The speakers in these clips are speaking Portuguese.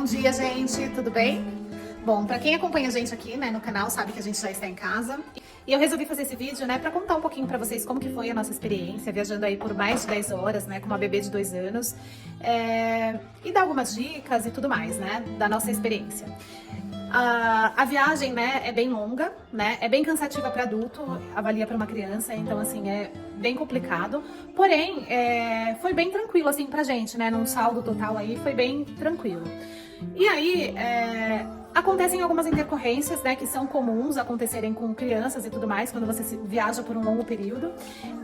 dia, gente, tudo bem? Bom, pra quem acompanha a gente aqui, né, no canal, sabe que a gente já está em casa. E eu resolvi fazer esse vídeo, né, pra contar um pouquinho pra vocês como que foi a nossa experiência, viajando aí por mais de 10 horas, né, com uma bebê de 2 anos. E dar algumas dicas e tudo mais, né, da nossa experiência. A viagem, né, é bem longa, né, é bem cansativa para adulto, avalia para uma criança, então, assim, é bem complicado. Porém, foi bem tranquilo, assim, pra gente, né, num saldo total aí, foi bem tranquilo. E aí, acontecem algumas intercorrências, né, que são comuns acontecerem com crianças e tudo mais, quando você viaja por um longo período,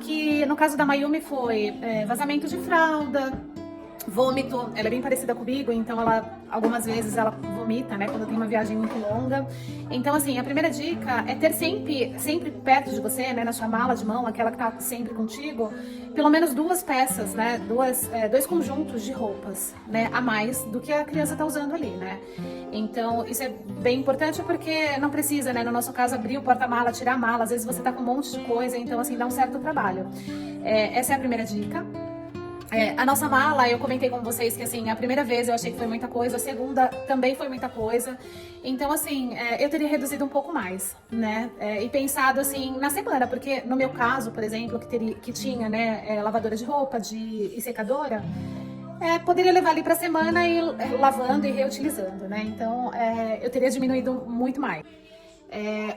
que no caso da Mayumi foi vazamento de fralda, vômito. Ela é bem parecida comigo, então algumas vezes ela vomita, né, quando tem uma viagem muito longa. Então, assim, a primeira dica é ter sempre perto de você, né, na sua mala de mão, aquela que tá sempre contigo, pelo menos 2 peças, né, dois conjuntos de roupas, né, a mais do que a criança tá usando ali, né. Então, isso é bem importante porque não precisa, né, no nosso caso, abrir o porta-mala, tirar a mala, às vezes você tá com um monte de coisa, então, assim, dá um certo trabalho. Essa é a primeira dica. A nossa mala, eu comentei com vocês que, assim, a primeira vez eu achei que foi muita coisa, a segunda também foi muita coisa. Então, assim, eu teria reduzido um pouco mais, né? E pensado, assim, na semana, porque no meu caso, por exemplo, que tinha, né, lavadora de roupa e secadora, poderia levar ali pra semana e lavando e reutilizando, né? Então, eu teria diminuído muito mais.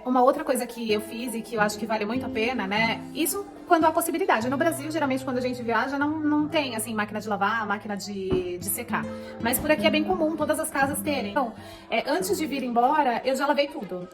Uma outra coisa que eu fiz e que eu acho que vale muito a pena, né? Isso quando há possibilidade. No Brasil, geralmente, quando a gente viaja, não tem, assim, máquina de lavar, máquina de secar. Mas por aqui é bem comum todas as casas terem. Então, antes de vir embora, eu já lavei tudo.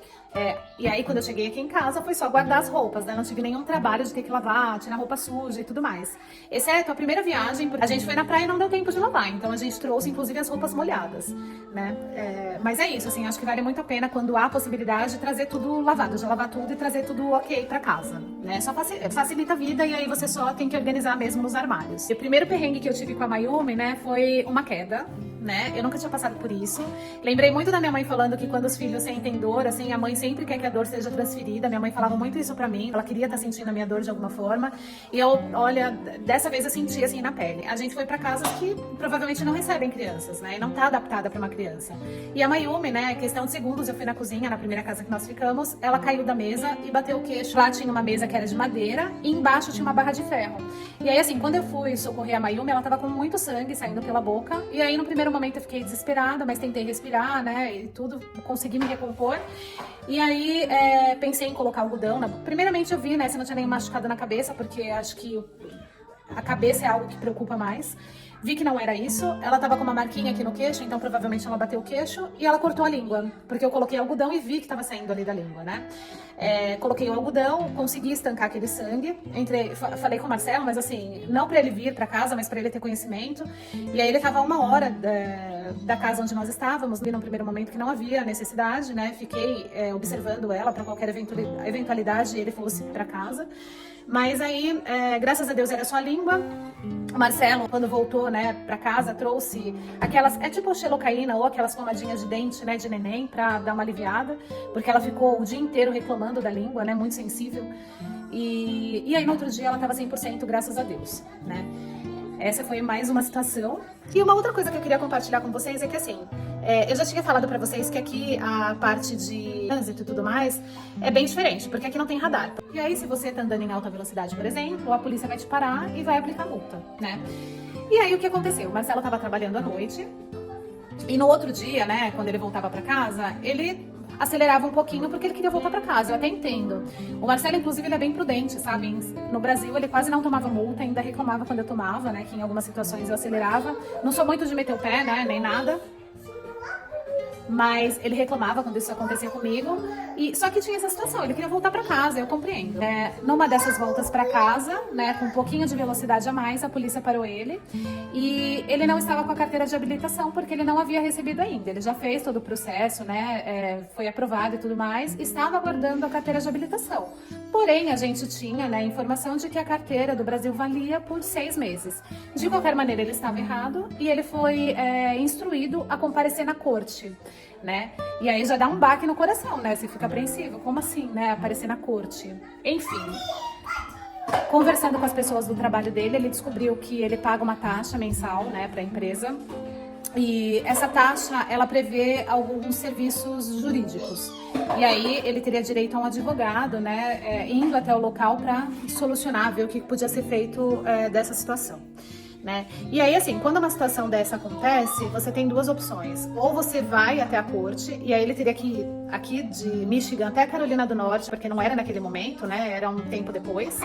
E aí, quando eu cheguei aqui em casa, foi só guardar as roupas, né? Não tive nenhum trabalho de ter que lavar, tirar roupa suja e tudo mais. Exceto a primeira viagem, a gente foi na praia e não deu tempo de lavar. Então, a gente trouxe, inclusive, as roupas molhadas, né? Mas é isso, assim, acho que vale muito a pena quando há possibilidade de trazer tudo lavado, já lavar tudo e trazer tudo ok pra casa, né? Só facilita a vida e aí você só tem que organizar mesmo nos armários. E o primeiro perrengue que eu tive com a Mayumi, né, foi uma queda, né? Eu nunca tinha passado por isso. Lembrei muito da minha mãe falando que quando os filhos sentem dor, assim, a mãe sempre quer que a dor seja transferida. Minha mãe falava muito isso pra mim, ela queria estar sentindo a minha dor de alguma forma. E olha, dessa vez eu senti assim na pele. A gente foi pra casas que provavelmente não recebem crianças, né? E não tá adaptada pra uma criança. E a Mayumi, né, questão de segundos, eu fui na cozinha, na primeira casa que nós ficamos, ela caiu da mesa e bateu o queixo. Lá tinha uma mesa que era de madeira e embaixo tinha uma barra de ferro. E aí, assim, quando eu fui socorrer a Mayumi, ela tava com muito sangue saindo pela boca. E aí, no primeiro momento, eu fiquei desesperada, mas tentei respirar, né, e tudo, consegui me recompor. E aí, pensei em colocar algodão. Primeiramente, eu vi, né, se não tinha nenhum machucado na cabeça, porque acho que a cabeça é algo que preocupa mais. Vi que não era isso, ela tava com uma marquinha aqui no queixo, então provavelmente ela bateu o queixo e ela cortou a língua, porque eu coloquei algodão e vi que tava saindo ali da língua, né? Coloquei o algodão, consegui estancar aquele sangue, falei com o Marcelo, mas assim, não pra ele vir pra casa, mas pra ele ter conhecimento. E aí ele tava a 1 hora da casa onde nós estávamos, vi num primeiro momento que não havia necessidade, né? Fiquei observando ela pra qualquer eventualidade ele fosse pra casa. Mas aí, graças a Deus, era só a língua. O Marcelo, quando voltou, né, pra casa, trouxe aquelas, tipo xelocaína ou aquelas pomadinhas de dente, né, de neném, pra dar uma aliviada, porque ela ficou o dia inteiro reclamando da língua, né, muito sensível. E aí, no outro dia, ela tava 100%, graças a Deus, né. Essa foi mais uma situação. E uma outra coisa que eu queria compartilhar com vocês é que, assim, eu já tinha falado pra vocês que aqui a parte de trânsito e tudo mais é bem diferente, porque aqui não tem radar. E aí, se você tá andando em alta velocidade, por exemplo, a polícia vai te parar e vai aplicar multa, né? E aí, o que aconteceu? O Marcelo tava trabalhando à noite e no outro dia, né, quando ele voltava pra casa, ele acelerava um pouquinho porque ele queria voltar pra casa, eu até entendo. O Marcelo, inclusive, ele é bem prudente, sabe? No Brasil, ele quase não tomava multa, ainda reclamava quando eu tomava, né? Que em algumas situações eu acelerava. Não sou muito de meter o pé, né? Nem nada. Mas ele reclamava quando isso acontecia comigo. Só que tinha essa situação, ele queria voltar pra casa, eu compreendo. Numa dessas voltas pra casa, né, com um pouquinho de velocidade a mais, a polícia parou ele. E ele não estava com a carteira de habilitação, porque ele não havia recebido ainda. Ele já fez todo o processo, né, foi aprovado e tudo mais, estava aguardando a carteira de habilitação. Porém, a gente tinha, né, informação de que a carteira do Brasil valia por 6 meses. De qualquer maneira, ele estava errado e ele foi instruído a comparecer na corte, né? E aí já dá um baque no coração, né? Você fica apreensivo. Como assim, né? Aparecer na corte. Enfim. Conversando com as pessoas do trabalho dele, ele descobriu que ele paga uma taxa mensal, né, para a empresa. E essa taxa, ela prevê alguns serviços jurídicos. E aí ele teria direito a um advogado, né, indo até o local para solucionar, ver o que podia ser feito dessa situação. Né? E aí, assim, quando uma situação dessa acontece, você tem duas opções. Ou você vai até a corte, e aí ele teria que ir aqui de Michigan até Carolina do Norte, porque não era naquele momento, né? Era um tempo depois.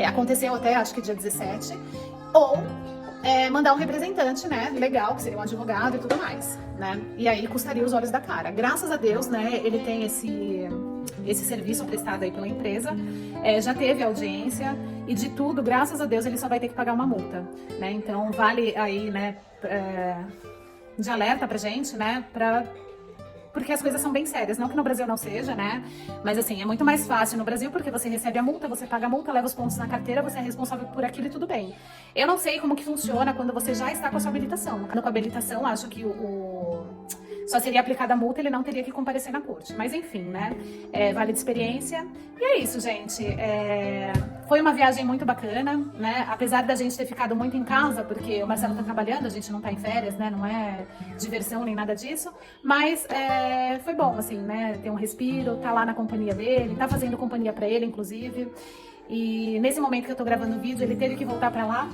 Aconteceu até, acho que dia 17. Ou mandar um representante, né, legal, que seria um advogado e tudo mais, né? E aí custaria os olhos da cara. Graças a Deus, né, ele tem esse serviço prestado aí pela empresa, já teve audiência e de tudo, graças a Deus, ele só vai ter que pagar uma multa, né? Então vale aí, né, de alerta pra gente, né, porque as coisas são bem sérias, não que no Brasil não seja, né? Mas assim, é muito mais fácil no Brasil porque você recebe a multa, você paga a multa, leva os pontos na carteira, você é responsável por aquilo e tudo bem. Eu não sei como que funciona quando você já está com a sua habilitação. Com a habilitação, acho que só seria aplicada a multa, ele não teria que comparecer na corte. Mas enfim, né? Vale de experiência. E é isso, gente. Foi uma viagem muito bacana, né? Apesar da gente ter ficado muito em casa, porque o Marcelo tá trabalhando, a gente não tá em férias, né? Não é diversão nem nada disso. Mas foi bom, assim, né? Ter um respiro, tá lá na companhia dele, tá fazendo companhia pra ele, inclusive. E nesse momento que eu tô gravando o vídeo, ele teve que voltar pra lá.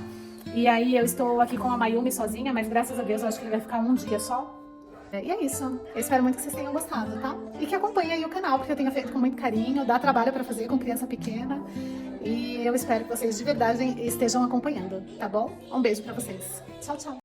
E aí eu estou aqui com a Mayumi sozinha, mas graças a Deus eu acho que ele vai ficar um dia só. E é isso. Eu espero muito que vocês tenham gostado, tá? E que acompanhem aí o canal, porque eu tenho feito com muito carinho, dá trabalho pra fazer com criança pequena. E eu espero que vocês de verdade estejam acompanhando, tá bom? Um beijo pra vocês. Tchau, tchau.